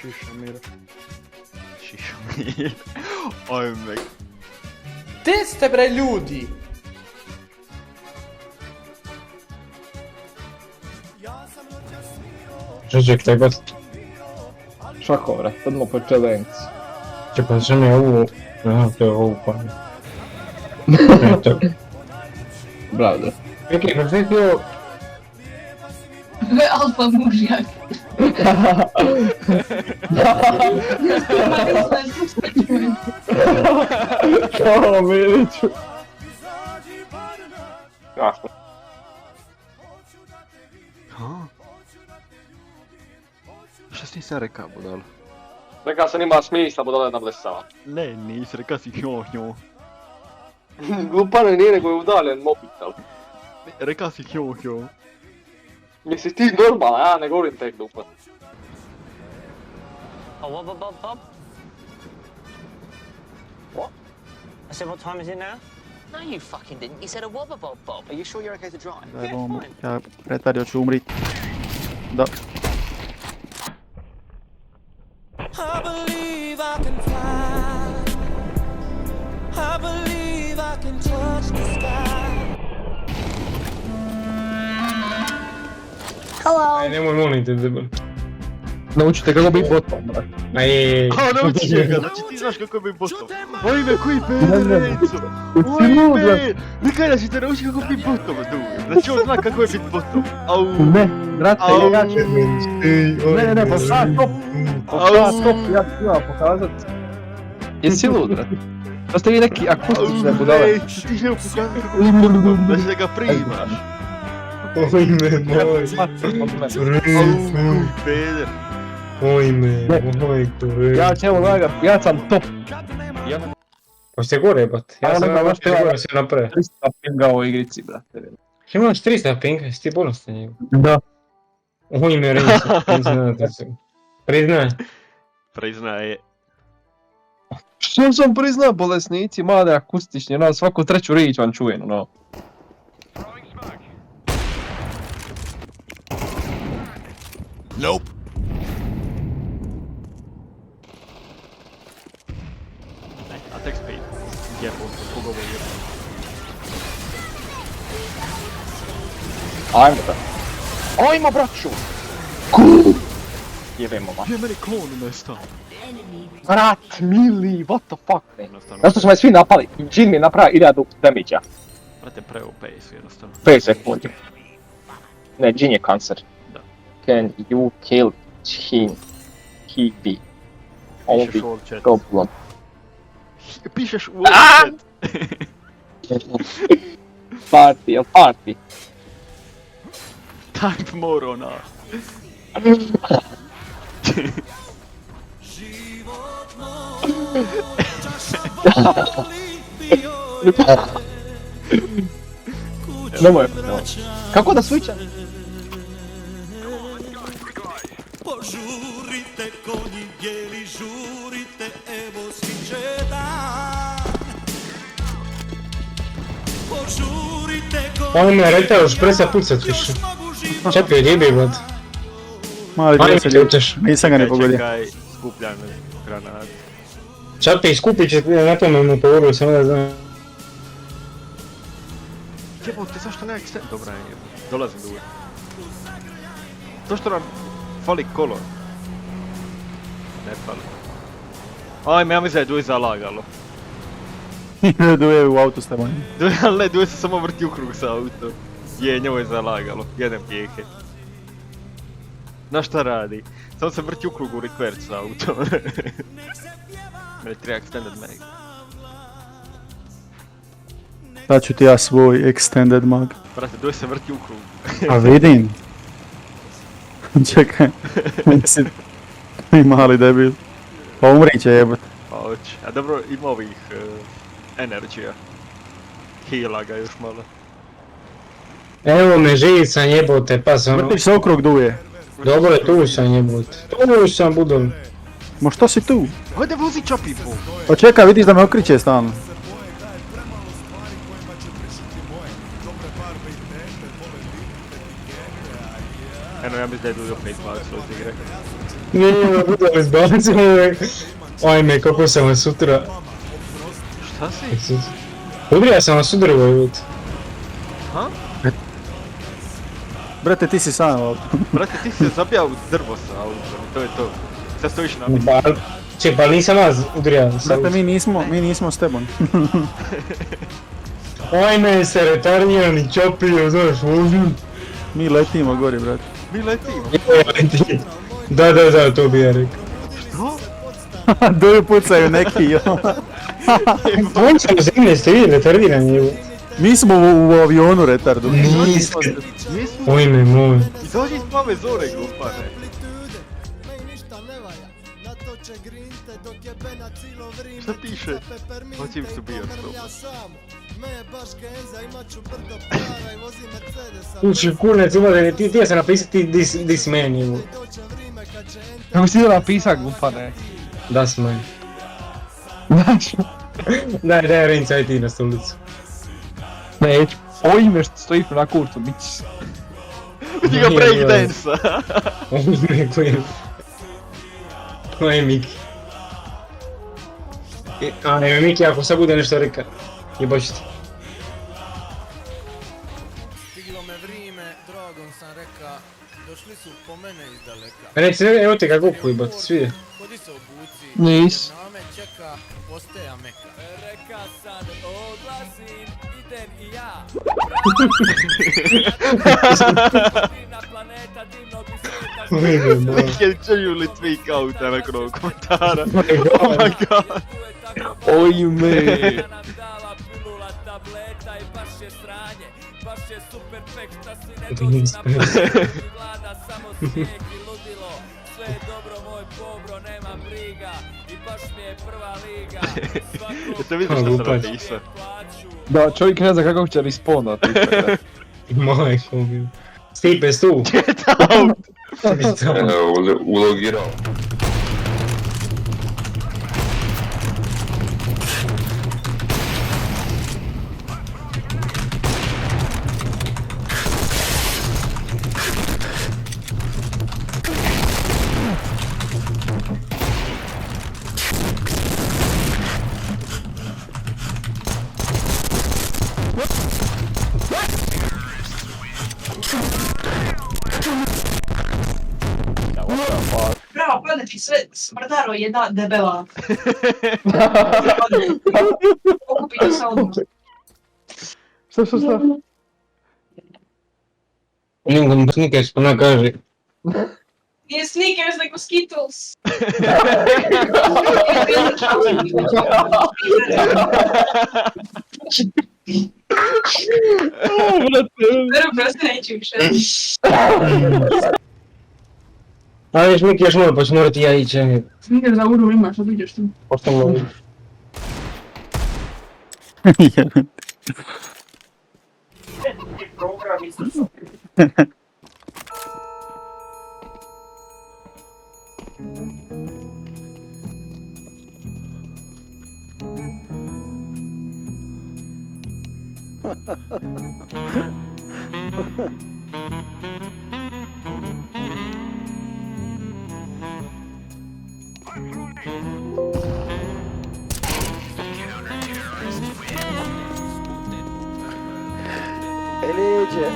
Šišomir. Šišomir. Ajme. Gdje ste bre ljudi? Žeđek, taj god. Šako bre, odmah po čelenci. Če pa že mi ovu... Aha, to je ovu pa. Eto. Bravo. Čekaj, pa sve to... Ve alfa mužjak. Kao Miliću. Jasno. Ha? Šta si nisam rekao, budalo? Rekao sam ima smisla, budale nam blesava. Ne, nisi, rekao si njo. Glupano nije nego je udaljen mobitel. Rekao si njo. Misliš ti normalan, ja ne govorim tek glupan. Oh, what, Bob? What? I said, what time is it now? No, you fucking didn't. You said a wobber, Bob. Are you sure you're okay to drive? Daj bombu, ja pretvario ću umrit. Da. I believe I can fly. I believe I can touch the sky. Hello. Aj, nemoj molim te debel. Naučite kako biti botom, brate. Aj, A, nauči ga, znači ti znaš kako bi botom. Ojme, koji pedereco! Ojme! Nikaj da si te nauči kako bi botom, dugo. Znači on zna kako je bit botom. Au! Ne, brate, Au. ja ću... Ne, pa šta stop? Pa šta stop, ja ću vam pokazat. Jesi lud, brate? To ste vi neki akustične budale. Ej, ti ne pokazati kako bi botom, da će ga primaš. ojme moj. Au, koji peder. Ojme, moj kure. Ja ću evo lagat, ja sam top. Hoćete gore jebate? Ja A, sam nema baš baš gore se napravio. 300 pinga u ovoj igrici, brate. Imaš 300 pinga, jesi ti bolestan njegu? Da. Ojme, reći, priznaj. Priznaje. Što sam priznao, bolesnici, mlade akustični, no, svaku treću riječ vam čujem, no. Attack speed. Careful, pogovorio. Ajmo da. Ajmo, braću! Jebemo, ma. Gdje je meni klon nestao? Brat, mili, what the fuck, ne. Jednostavno. Zašto su me svi napali? Jin mi je napravio 1000 damage-a. Brate, pre-OP su jednostavno. 5 sekundi. Ne, Jin je kancer. Da. Can you kill him? He be Pišeš only all chat. problem. Pišeš u all chat. Party, party. Type morona. Nemoj. Kako da switcha? Požurite konji bijeli, žurite, evo sviće dan. Požurite konji Ojme, retao, još presa pucat više. Čepi, ribi, bud. Mali Ajme, dio se ljuteš. nisam ga ni pogodio. Čekaj, skupljam granat. Čapi, skupit će, ne tome mu povorio, samo da znam. Jebote, zašto ne extend? Dobra, dolazim do uvijek. Zašto nam fali kolo? Ne fali. Ajme, ja mislim da je Duje zalagalo. Duje u auto s tebom. Duje, ali ne, Duje se samo vrti u krug sa autom. Je, njovo je zalagalo. Jedan pijehe. Znaš šta radi? Samo se vrti u krug u request sa autom. Mene treba extended mag. Sad ću ti ja svoj extended mag. Brate, Duje se vrti u krug. A vidim. Čekaj. Mislim. I mali debil. Pa umrit će jebate. Pa hoće. A dobro, ima ovih energija. Heala ga još malo. Evo me, živi sam jebote, pa sam... Vrtiš se okrug Duje. Dobro je, tu sam jebote. Tu sam budom. Ma što si tu? Hajde vozi čapi po! Pa čekaj, vidiš da me okriće stalno. Eno, ja mislim da je Dujo 5 bacilo iz igre. Nije, budemo izbacimo uvijek. Ajme, kako sam vas sutra... Šta si? Udrija sam vas udrvo, jut. Ha? Brate, ti si sam ovdje. Brate, ti si se zabijao u drvo sa autom i to je to. Sad stojiš na meni. Pa nisam vas udrija. Brate, mi nismo s tebom. Ajme, se retarnirani čopio, znaš, vozim. Mi letimo gori, brate. Mi letimo. Da, to bi ja rekao. Doju pucaju neki, jo. On sam u zemlje, ste vidjeli retardirani, evo. Mi smo u avionu retardu. Niste. Nismo. Ojme moj. Izađi iz plave zore, glupane. Šta piše? Hoćem se bijat s tobom. Uči kurac, imate, ti ja sam napisati this man, evo. Kako si da napisak, glupane? Das man. Znaš, Daj, Renca, aj ti na stolicu. neću. Ojme što stojiš na kurcu, bit će. Vidi ga breakdance-a. Ojme, koji je Miki. Ajme, Miki, ako sad bude nešto reka, jeboć ti. Stiglo me vrime, dragom sam reka, došli su po mene iz daleka. Reci, evo te kako pojebati, svije. Hodi se obuci, Nis. na me čeka, postaja meka. Reka sad odlazim, idem i ja. Na planeta divnog i sveta. Ojme, moj. We can genuinely tweak out nakon ovog komentara. Oh my god. Ojme. Nam dala pilula tableta i baš je sranje, baš je super pek šta si ne dođu na planeti. Vlada samo snijeg i ludilo, sve je dobro moj pobro, nema briga i baš mi je prva liga. Jeste vidjeli što sam napisao? Da, čovjek ne zna kako će respawnat. Majko mi. Stipe, stu. Get out! Ulogirao. Bravo, pada ti sve smrdaro jedna debela. Pokupite se odmah. Šta? Linkom Snickers ona kaže. Nije Snickers, nego Skittles. Veru, prosto neću više. A već Miki još malo, pa ću morati ja ići. Snickers za uru imaš, što vidiš tu? Ostalo.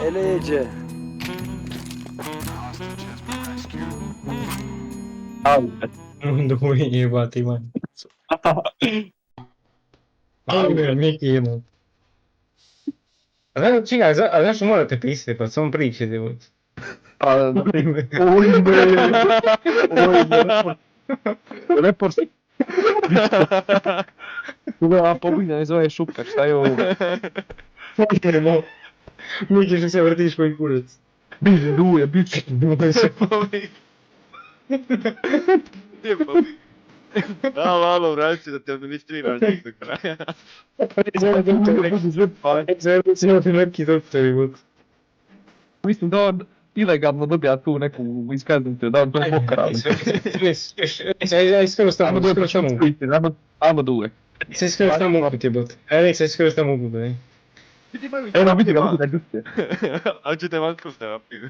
Eleđe. Doj jebati man. Ajme, Miki jebati. Čekaj, a zašto morate pisati, pa samo pričate, evo. Ojme. Report. Ova pobina ne zove šuper, šta je ovo? Miki, što se vrtiš koji kurac. Biže, duje, biće. Gdje pobjeg? Alo, vrati se da te administriram njih do kraja. Sve ti neki doktori, bud. Mislim da on ilegalno dobija tu neku iskaznicu, da on to pokrao. Ja iskreno stavno dobro što mogu. Ajmo duje. Se iskreno što mogu ti, bud. Nek se iskreno što mogu, bud. Vidi imaju Eno, vidi ga, ćevapima. vidi ga, ljudske. A ćete matku se napiti.